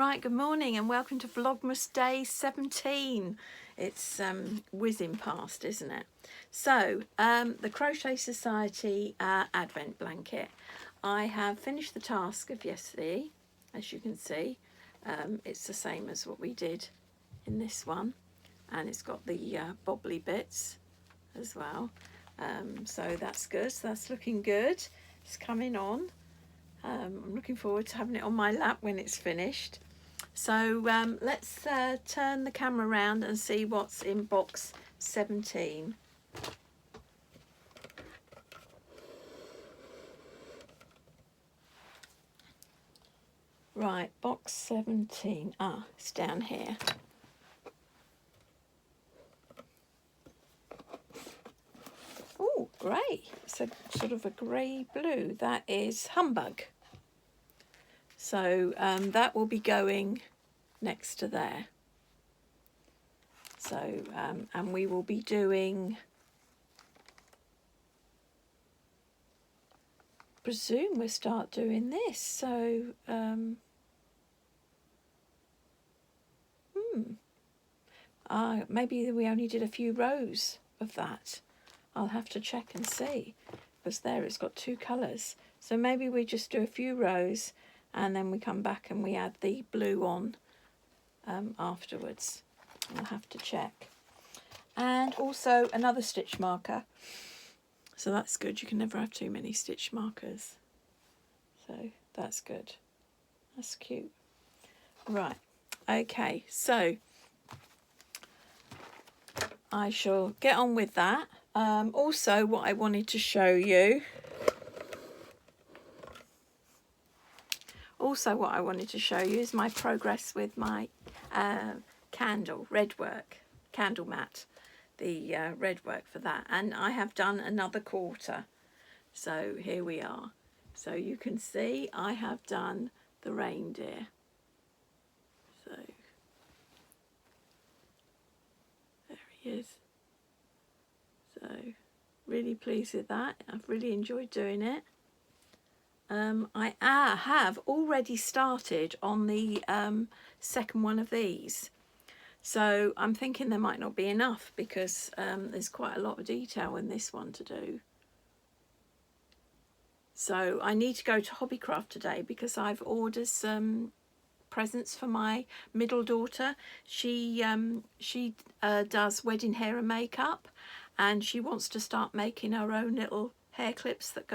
Right, good morning and welcome to Vlogmas Day 17. It's whizzing past, isn't it? So, the Crochet Society Advent blanket. I have finished the task of yesterday, as you can see. It's the same as what we did in this one, and it's got the bobbly bits as well. So that's good, so that's looking good. It's coming on. I'm looking forward to having it on my lap when it's finished. So let's turn the camera around and see what's in box 17. Right, box 17. Ah, it's down here. Oh, grey. It's a sort of a grey blue. That is Humbug. So that will be going next to there. So, and we will be doing, presume we'll start doing this. So, maybe we only did a few rows of that. I'll have to check and see, because there it's got two colours. So maybe we just do a few rows and then we come back and we add the blue on afterwards. I'll have to check. And also another stitch marker. So that's good. You can never have too many stitch markers. So that's good. That's cute. Right. Okay. So I shall get on with that. Also, what I wanted to show you. Also, what I wanted to show you is my progress with my candle, Redwork, candle mat, the Redwork for that. And I have done another quarter. So here we are. So you can see I have done the reindeer. So there he is. So really pleased with that. I've really enjoyed doing it. I have already started on the second one of these, so I'm thinking there might not be enough because there's quite a lot of detail in this one to do. So I need to go to Hobbycraft today because I've ordered some presents for my middle daughter. She does wedding hair and makeup, and she wants to start making her own little hair clips that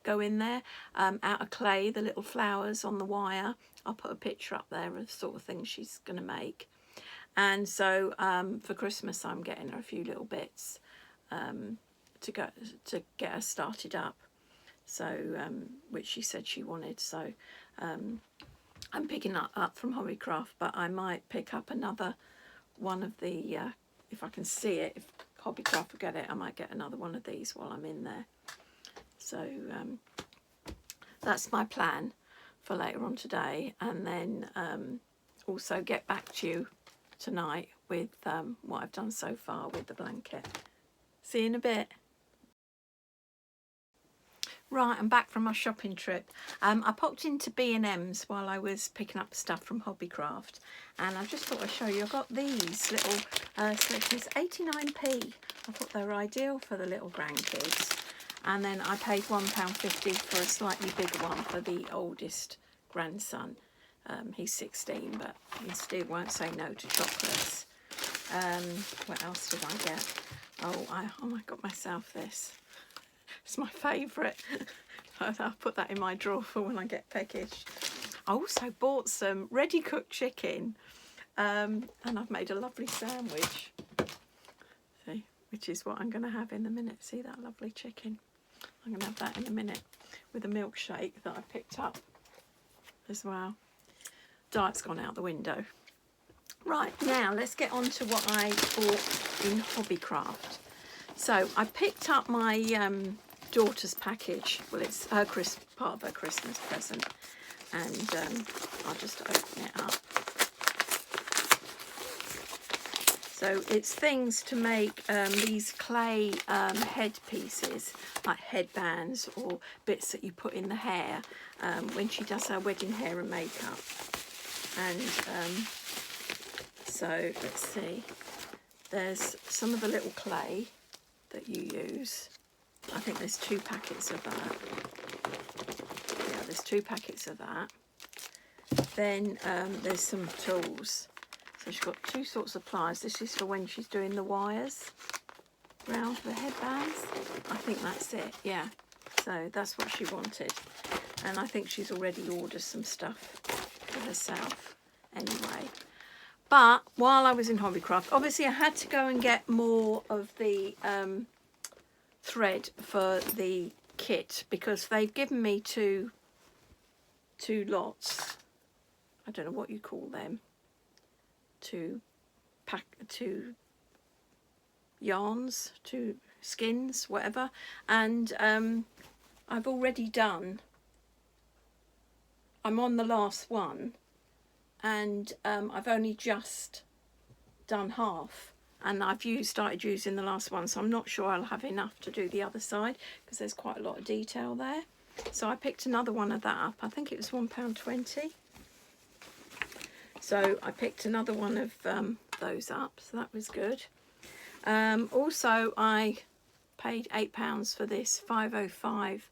go in there out of clay, the little flowers on the wire. I'll put a picture up there of the sort of things she's going to make. And so for Christmas I'm getting her a few little bits to get her started up. So which she said she wanted. So I'm picking that up from Hobbycraft, but I might pick up another one of the if I can see it, if Hobbycraft will get it, I might get another one of these while I'm in there. So that's my plan for later on today, and then also get back to you tonight with what I've done so far with the blanket. See you in a bit. Right, I'm back from my shopping trip. I popped into B&M's while I was picking up stuff from Hobbycraft, and I just thought I'd show you. I got these little selections, 89p. I thought they were ideal for the little grandkids. And then I paid £1.50 for a slightly bigger one for the oldest grandson. He's 16, but he still won't say no to chocolates. What else did I get? Oh, I got myself this. It's my favourite. I'll put that in my drawer for when I get peckish. I also bought some ready-cooked chicken, and I've made a lovely sandwich. See, which is what I'm going to have in a minute. See that lovely chicken? I'm going to have that in a minute with a milkshake that I picked up as well. Diet's gone out the window. Right, now let's get on to what I bought in Hobbycraft. So I picked up my daughter's package. Well, it's her part of her Christmas present, and I'll just open it up. So it's things to make these clay head pieces, like headbands or bits that you put in the hair when she does her wedding hair and makeup. And so let's see, there's some of the little clay that you use. I think there's 2 packets of that. Yeah, there's 2 packets of that. Then there's some tools. So she's got 2 sorts of pliers. This is for when she's doing the wires round the headbands. I think that's it, yeah. So that's what she wanted. And I think she's already ordered some stuff for herself anyway. But while I was in Hobbycraft, obviously I had to go and get more of the thread for the kit, because they've given me two lots. I don't know what you call them. 2 yarns, 2 skins, whatever. And I've already done, I'm on the last one, and I've only just done half, and I've started using the last one, so I'm not sure I'll have enough to do the other side, because there's quite a lot of detail there. So I picked another one of that up. I think it was £1.20. So I picked another one of those up, so that was good. Also, I paid £8 for this 505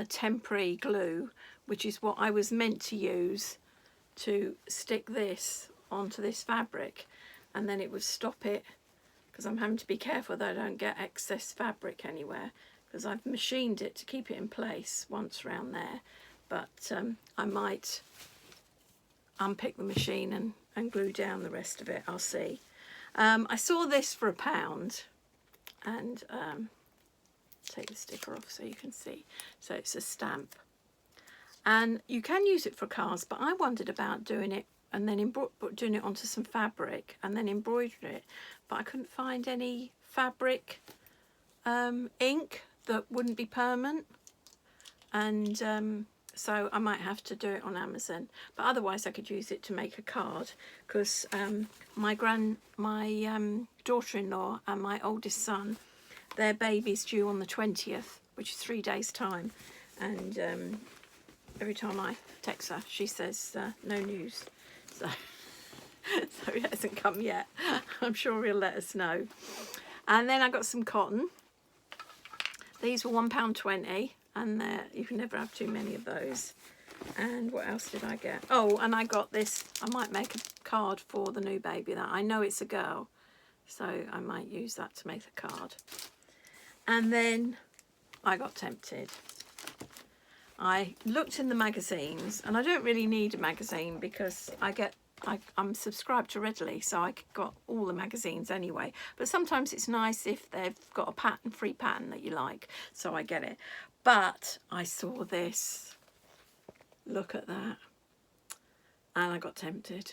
temporary glue, which is what I was meant to use to stick this onto this fabric, and then it would stop it, because I'm having to be careful that I don't get excess fabric anywhere, because I've machined it to keep it in place once around there, but I might unpick the machine and glue down the rest of it. I'll see. I saw this for £1, and take the sticker off so you can see. So it's a stamp, and you can use it for cards, but I wondered about doing it and then doing it onto some fabric and then embroidering it, but I couldn't find any fabric ink that wouldn't be permanent, and so I might have to do it on Amazon. But otherwise I could use it to make a card, because my daughter-in-law and my oldest son, their baby's due on the 20th, which is 3 days time, and every time I text her she says no news, so so it hasn't come yet. I'm sure he'll let us know. And then I got some cotton. These were £1.20, and you can never have too many of those. And what else did I get? Oh, and I got this. I might make a card for the new baby. That I know it's a girl, so I might use that to make a card. And then I got tempted. I looked in the magazines, and I don't really need a magazine because I'm subscribed to Readly, so I got all the magazines anyway. But sometimes it's nice if they've got a pattern, free pattern that you like, so I get it. But I saw this. Look at that. And I got tempted.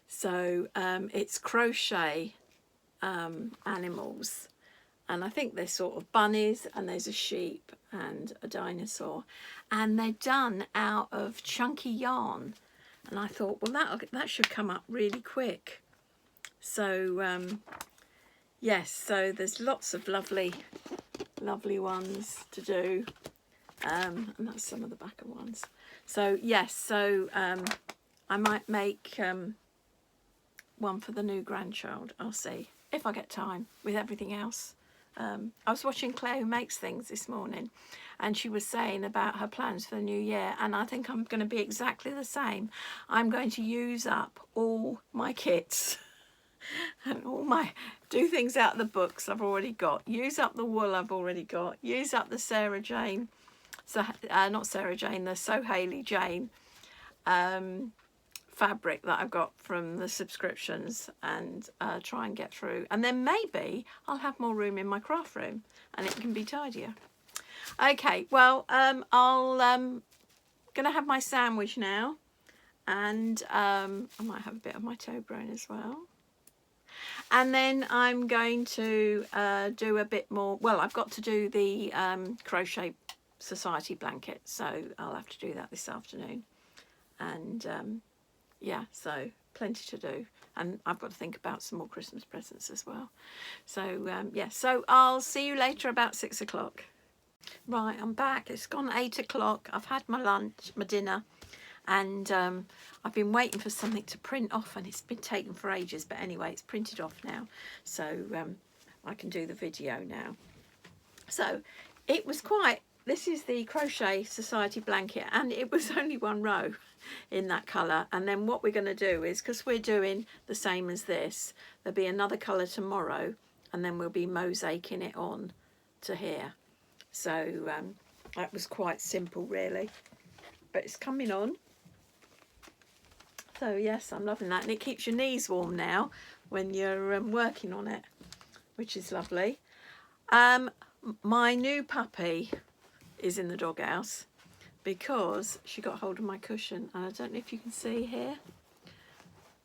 So it's crochet animals. And I think they're sort of bunnies, and there's a sheep and a dinosaur. And they're done out of chunky yarn. And I thought, well, that should come up really quick. So, yes, so there's lots of lovely ones to do. And that's some of the backer ones. So, yes, so I might make one for the new grandchild. I'll see if I get time with everything else. I was watching Claire Who Makes Things this morning, and she was saying about her plans for the new year, and I think I'm going to be exactly the same. I'm going to use up all my kits and do things out of the books I've already got, use up the wool I've already got, use up the Sarah Jane, not Sarah Jane, the So Hayley Jane fabric that I've got from the subscriptions, and try and get through, and then maybe I'll have more room in my craft room and it can be tidier. Okay, well, I'm gonna have my sandwich now, and I might have a bit of my Toblerone as well, and then I'm going to do a bit more. Well, I've got to do the Crochet Society blanket, so I'll have to do that this afternoon, and yeah, so plenty to do, and I've got to think about some more Christmas presents as well. So yeah, so I'll see you later about 6 o'clock. Right, I'm back. It's gone 8 o'clock. I've had my lunch, my dinner, and I've been waiting for something to print off, and it's been taking for ages, but anyway, it's printed off now, so I can do the video now. So it was quite, this is the Crochet Society blanket, and it was only one row in that colour. And then what we're going to do is, because we're doing the same as this, there'll be another colour tomorrow, and then we'll be mosaicing it on to here. So that was quite simple really, but it's coming on. So yes, I'm loving that, and it keeps your knees warm now when you're working on it, which is lovely. My new puppy is in the doghouse because she got hold of my cushion, and I don't know if you can see here,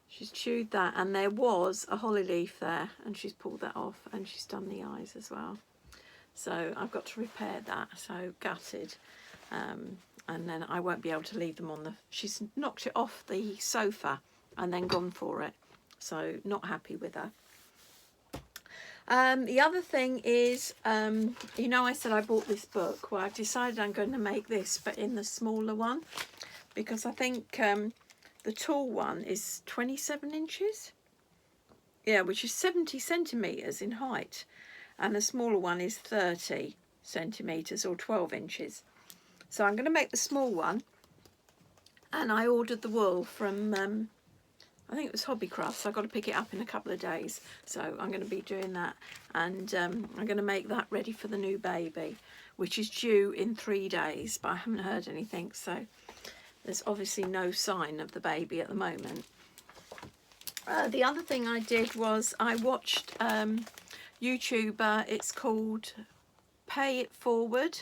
she's chewed that, and there was a holly leaf there, and she's pulled that off, and she's done the eyes as well. So I've got to repair that, so gutted. And then I won't be able to leave them on the, she's knocked it off the sofa and then gone for it, so not happy with her. The other thing is, you know, I said I bought this book. Well, I've decided I'm going to make this, but in the smaller one, because I think the tall one is 27 inches, yeah, which is 70 centimetres in height, and the smaller one is 30 centimetres or 12 inches. So I'm going to make the small one, and I ordered the wool from, I think it was Hobbycraft, so I've got to pick it up in a couple of days. So I'm going to be doing that, and I'm going to make that ready for the new baby, which is due in 3 days, but I haven't heard anything, so there's obviously no sign of the baby at the moment. The other thing I did was I watched YouTuber, it's called Pay It Forward,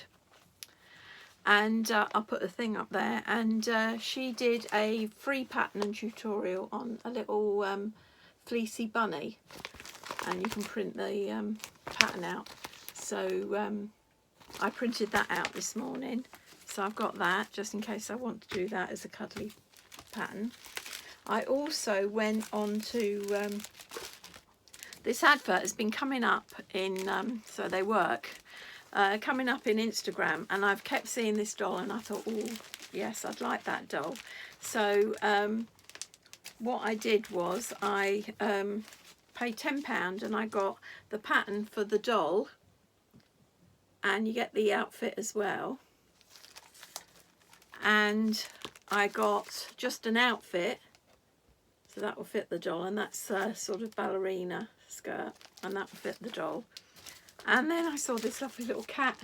and I'll put a thing up there, and she did a free pattern and tutorial on a little fleecy bunny, and you can print the pattern out. So I printed that out this morning, so I've got that just in case I want to do that as a cuddly pattern. I also went on to this advert has been coming up in So They Work, coming up in Instagram, and I've kept seeing this doll, and I thought, oh yes, I'd like that doll. So what I did was I paid £10 and I got the pattern for the doll, and you get the outfit as well, and I got just an outfit, so that will fit the doll, and that's a sort of ballerina skirt, and that will fit the doll. And then I saw this lovely little cat,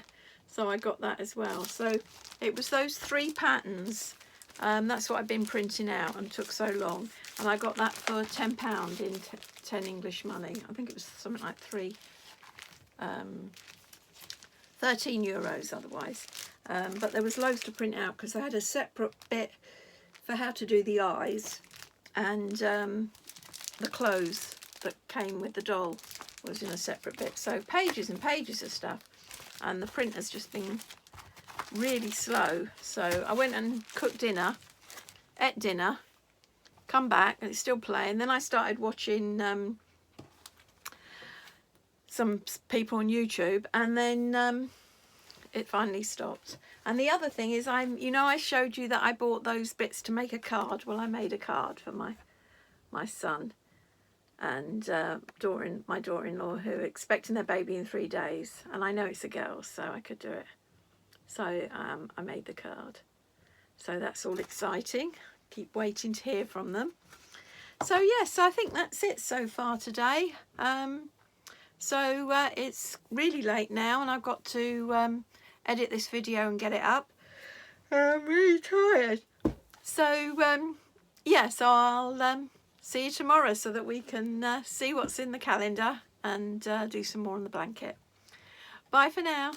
so I got that as well. So it was those 3 patterns, that's what I've been printing out, and took so long, and I got that for £10 in 10 English money. I think it was something like 13 euros otherwise, but there was loads to print out because I had a separate bit for how to do the eyes, and the clothes that came with the doll was in a separate bit. So pages and pages of stuff, and the printer's just been really slow. So I went and cooked dinner, ate dinner, come back, and it's still playing. Then I started watching some people on YouTube, and then it finally stopped. And the other thing is, you know, I showed you that I bought those bits to make a card. Well, I made a card for my son and my daughter-in-law, who are expecting their baby in 3 days, and I know it's a girl, so I could do it. So I made the card, so that's all exciting. Keep waiting to hear from them. So yes, I think that's it so far today. So it's really late now, and I've got to edit this video and get it up. I'm really tired. So yes, I'll see you tomorrow so that we can see what's in the calendar and do some more on the blanket. Bye for now.